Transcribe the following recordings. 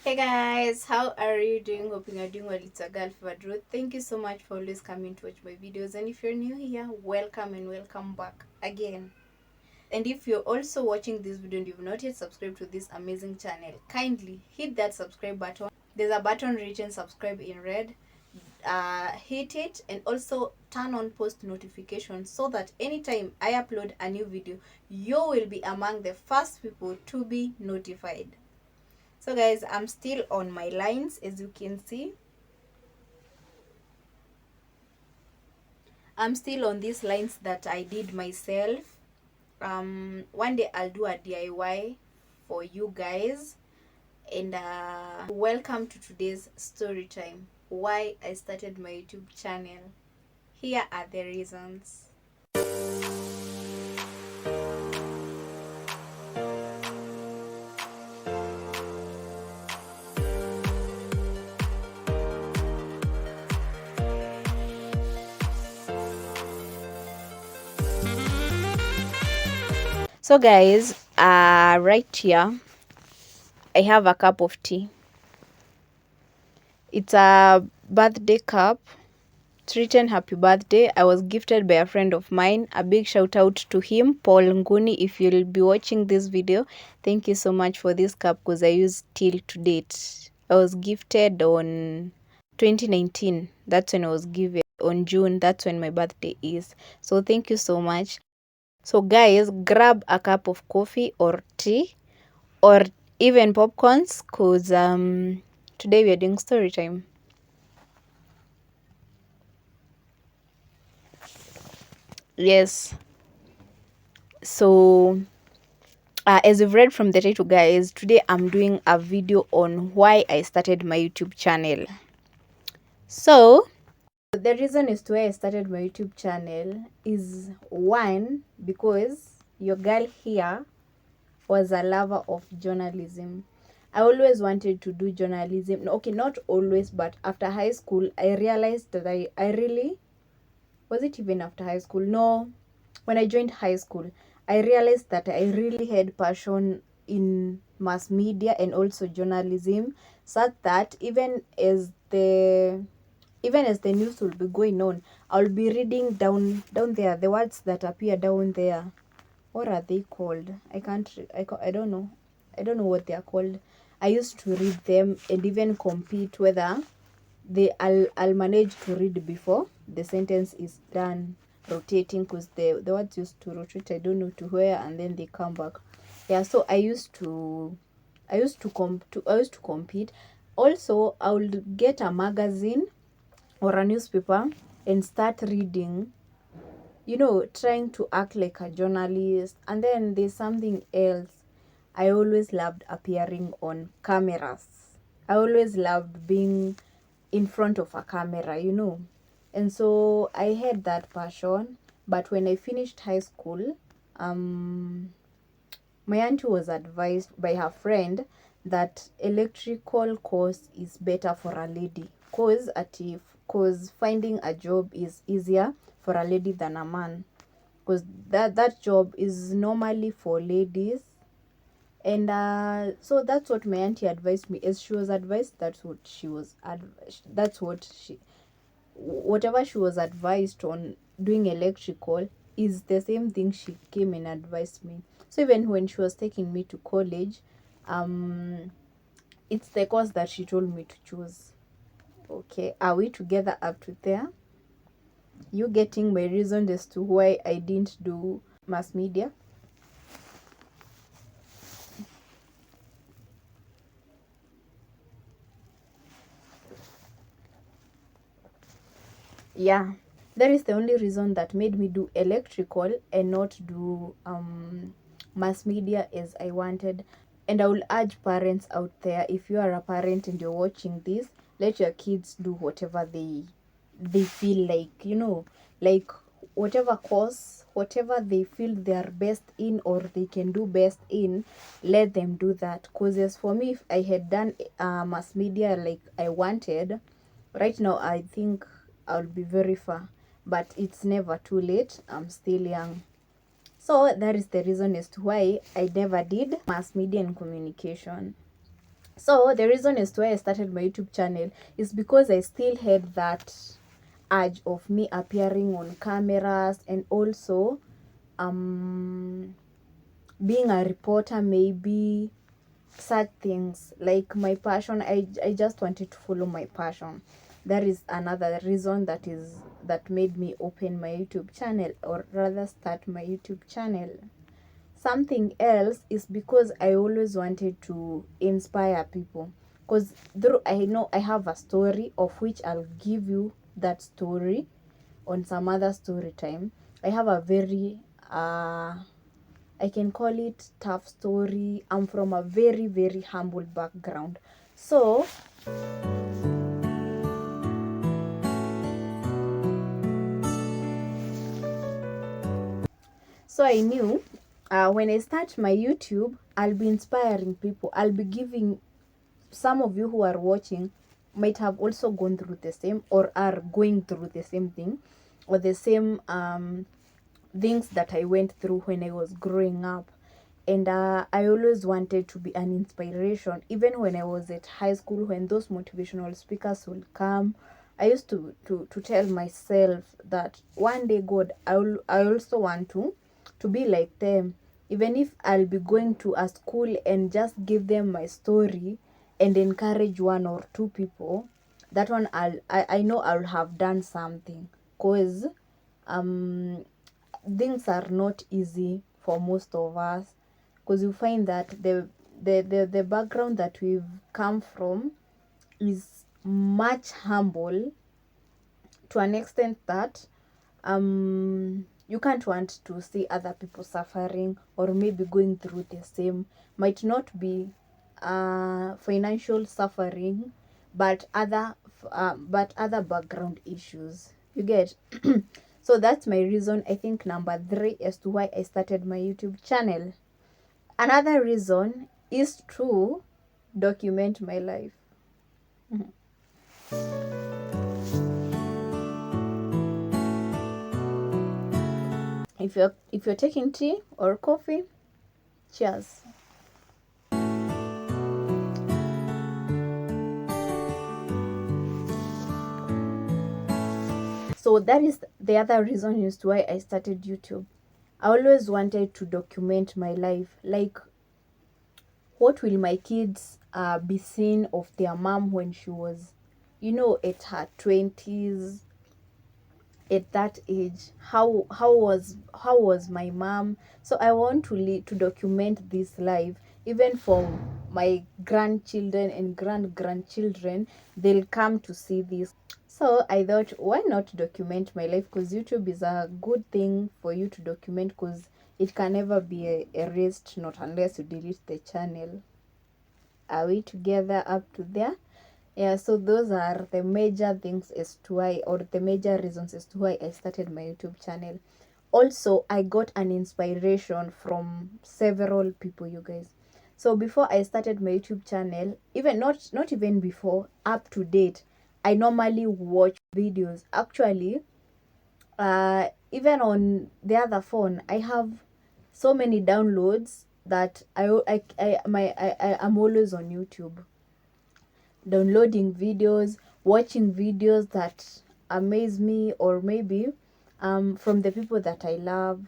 Hey guys, how are you doing? Hoping you're doing well. It's a girl Fever Ruth. Thank you so much for always coming to watch my videos. And if you're new here, welcome and welcome back again. And if you're also watching this video and you've not yet subscribed to this amazing channel, kindly hit that subscribe button. There's a button written subscribe in red. Hit it and also turn on post notifications so that anytime I upload a new video, you will be among the first people to be notified. So guys, I'm still on my lines, as you can see. I'm still on these lines that I did myself. One day I'll do a DIY for you guys. And welcome to today's story time. Why I started my YouTube channel. Here are the reasons. So guys, right here I have a cup of tea. It's a birthday cup. It's written happy birthday. I was gifted by a friend of mine. A big shout out to him, Paul Nguni. If you'll be watching this video, thank you so much for this cup because I use till to date. I was gifted on 2019. That's when I was given. On June, that's when my birthday is. So thank you so much. So guys, grab a cup of coffee or tea or even popcorns because today we are doing story time. Yes. So as you've read from the title, guys, today I'm doing a video on why I started my YouTube channel. So the reason as to why I started my YouTube channel is one, because your girl here was a lover of journalism. I always wanted to do journalism. Okay, not always, but after high school, I realized that I really, was it even after high school? No, when I joined high school, I realized that I really had passion in mass media and also journalism, such that even as the news will be going on, I'll be reading down there the words that appear down there. What are they called? I don't know. I don't know what they are called. I used to read them and even compete whether I'll manage to read before the sentence is done rotating, because the words used to rotate, I don't know to where, and then they come back. Yeah, so I used to compete. Also, I would get a magazine or a newspaper and start reading, trying to act like a journalist. And then there's something else. I always loved appearing on cameras. I always loved being in front of a camera. And so I had that passion. But when I finished high school, my auntie was advised by her friend that electrical course is better for a lady, cause finding a job is easier for a lady than a man, because that job is normally for ladies. And so that's what my auntie advised me. As she was advised, whatever she was advised on doing electrical is the same thing she came and advised me. So even when she was taking me to college, it's the course that she told me to choose. Okay, are we together up to there? You getting my reason as to why I didn't do mass media? Yeah, that is the only reason that made me do electrical and not do mass media as I wanted. And I will urge parents out there, if you are a parent and you're watching this, let your kids do whatever they feel like, like whatever course, whatever they feel they are best in or they can do best in, let them do that. Because as for me, if I had done mass media like I wanted, right now I think I'll be very far. But it's never too late. I'm still young. So that is the reason as to why I never did mass media and communication. So the reason as to why I started my YouTube channel is because I still had that urge of me appearing on cameras, and also being a reporter, maybe such things. Like my passion, I just wanted to follow my passion. That is another reason that made me open my YouTube channel, or rather start my YouTube channel. Something else is because I always wanted to inspire people, because through I know I have a story of which I'll give you that story on some other story time. I have a very I can call it tough story. I'm from a very, very humble background. So I knew when I start my YouTube, I'll be inspiring people. I'll be giving, some of you who are watching might have also gone through the same, or are going through the same thing, or the same things that I went through when I was growing up. And I always wanted to be an inspiration. Even when I was at high school, when those motivational speakers will come, I used to tell myself that one day, God, I also want to be like them. Even if I'll be going to a school and just give them my story and encourage one or two people, that one I know I'll have done something. Because things are not easy for most of us, because you find that the background that we've come from is much humble, to an extent that you can't want to see other people suffering, or maybe going through the same. Might not be financial suffering, but other background issues, you get. So that's my reason, I think, number 3 as to why I started my YouTube channel. Another reason is to document my life. If you're taking tea or coffee, cheers. So that is the other reason as to why I started YouTube. I always wanted to document my life. Like, what will my kids be seeing of their mom when she was, at her 20s, at that age? How was my mom? So I want to document this life, even for my grandchildren and grandchildren. They'll come to see this. So I thought, why not document my life? Because YouTube is a good thing for you to document, because it can never be erased, not unless you delete the channel. Are we together up to there? Yeah, so those are the major things as to why, or the major reasons as to why I started my YouTube channel. Also, I got an inspiration from several people, you guys. So before I started my YouTube channel, even not even before, up to date, I normally watch videos. Actually, even on the other phone, I have so many downloads that I'm always on YouTube, downloading videos, watching videos that amaze me, or maybe from the people that I love.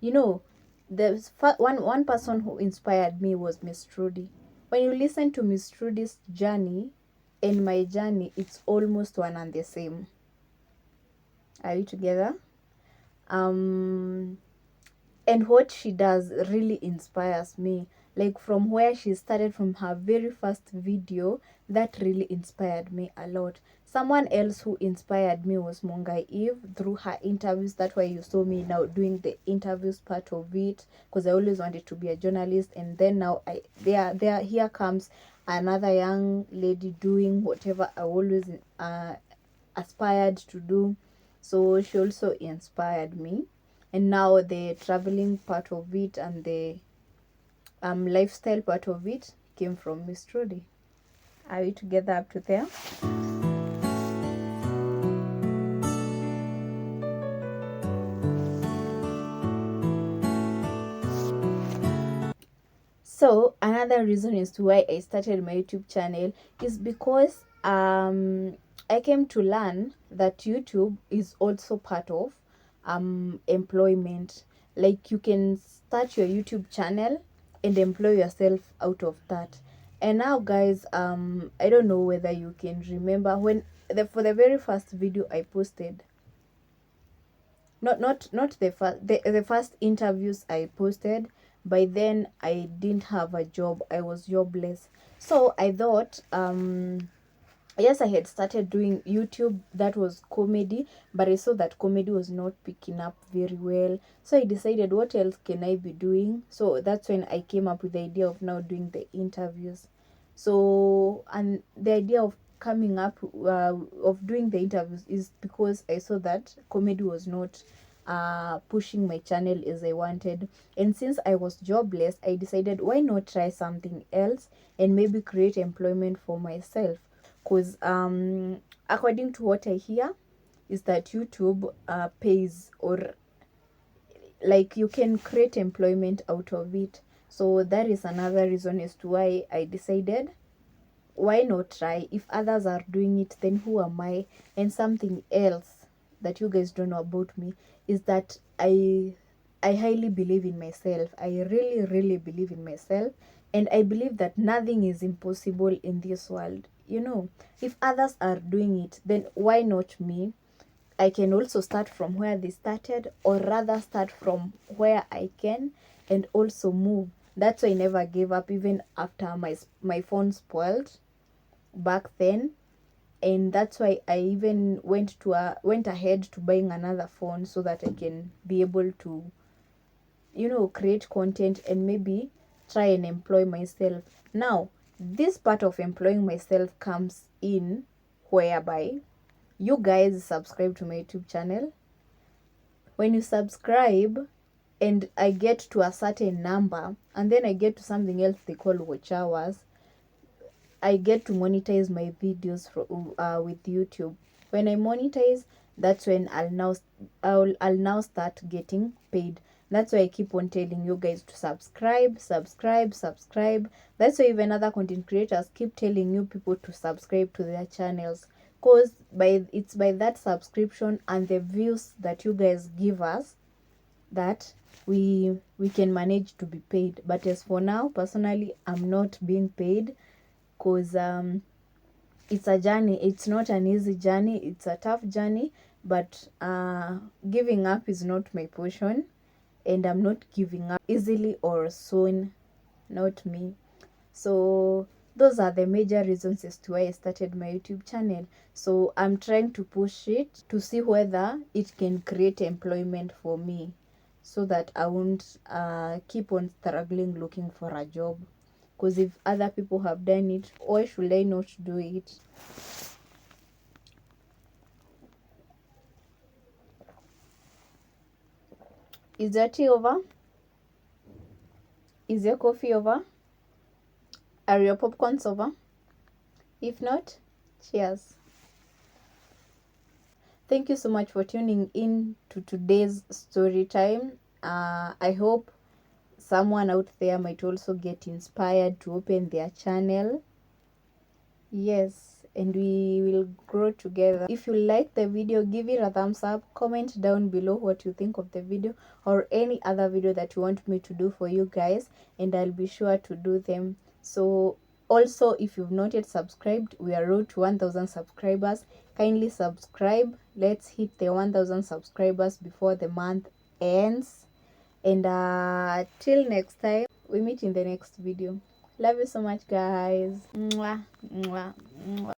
You know, one person who inspired me was Miss Trudy. When you listen to Miss Trudy's journey and my journey, it's almost one and the same. Are we together? Um, and what she does really inspires me. Like, from where she started, from her very first video, that really inspired me a lot. Someone else who inspired me was Mongai Eve, through her interviews. That's why you saw me now doing the interviews part of it, because I always wanted to be a journalist. And then now here comes another young lady doing whatever I always aspired to do. So she also inspired me. And now the traveling part of it and the lifestyle part of it came from Miss Trudy. Are we together up to there? So another reason as to why I started my YouTube channel is because I came to learn that YouTube is also part of employment. Like you can start your YouTube channel and employ yourself out of that. And now guys, I don't know whether you can remember when for the very first video I posted, not the first interviews I posted, by then I didn't have a job, I was jobless. So I thought, yes, I had started doing YouTube that was comedy, but I saw that comedy was not picking up very well. So I decided, what else can I be doing? So that's when I came up with the idea of now doing the interviews. So, and the idea of coming up of doing the interviews is because I saw that comedy was not pushing my channel as I wanted. And since I was jobless, I decided, why not try something else and maybe create employment for myself? Because according to what I hear is that YouTube pays, or like you can create employment out of it. So that is another reason as to why I decided, why not try? If others are doing it, then who am I? And something else that you guys don't know about me is that I highly believe in myself. I really believe in myself, and I believe that nothing is impossible in this world. You know, if others are doing it, then why not me? I can also start from where they started, or rather start from where I can and also move. That's why I never gave up even after my phone spoiled back then. And that's why I even went ahead to buying another phone, so that I can be able to, you know, create content and maybe try and employ myself. Now, this part of employing myself comes in whereby you guys subscribe to my YouTube channel. When you subscribe and I get to a certain number, and then I get to something else they call watch hours, I get to monetize my videos with YouTube. When I monetize, that's when I'll now start getting paid. That's why I keep on telling you guys to subscribe. That's why even other content creators keep telling you people to subscribe to their channels, because it's by that subscription and the views that you guys give us that we can manage to be paid. But as for now, personally, I'm not being paid, because it's a journey. It's not an easy journey, it's a tough journey, but giving up is not my portion, and I'm not giving up easily or soon, not me. So those are the major reasons as to why I started my YouTube channel. So I'm trying to push it to see whether it can create employment for me, so that I won't keep on struggling looking for a job. Because if other people have done it, why should I not do it? Is your tea over? Is your coffee over? Are your popcorns over? If not, cheers. Thank you so much for tuning in to today's story time. I hope someone out there might also get inspired to open their channel. Yes, and we will grow together. If you like the video, give it a thumbs up. Comment down below what you think of the video, or any other video that you want me to do for you guys, and I'll be sure to do them. So also, if you've not yet subscribed, we are road to 1000 subscribers. Kindly subscribe. Let's hit the 1000 subscribers before the month ends. And till next time, we meet in the next video. Love you so much, guys. Mwah, mwah, mwah.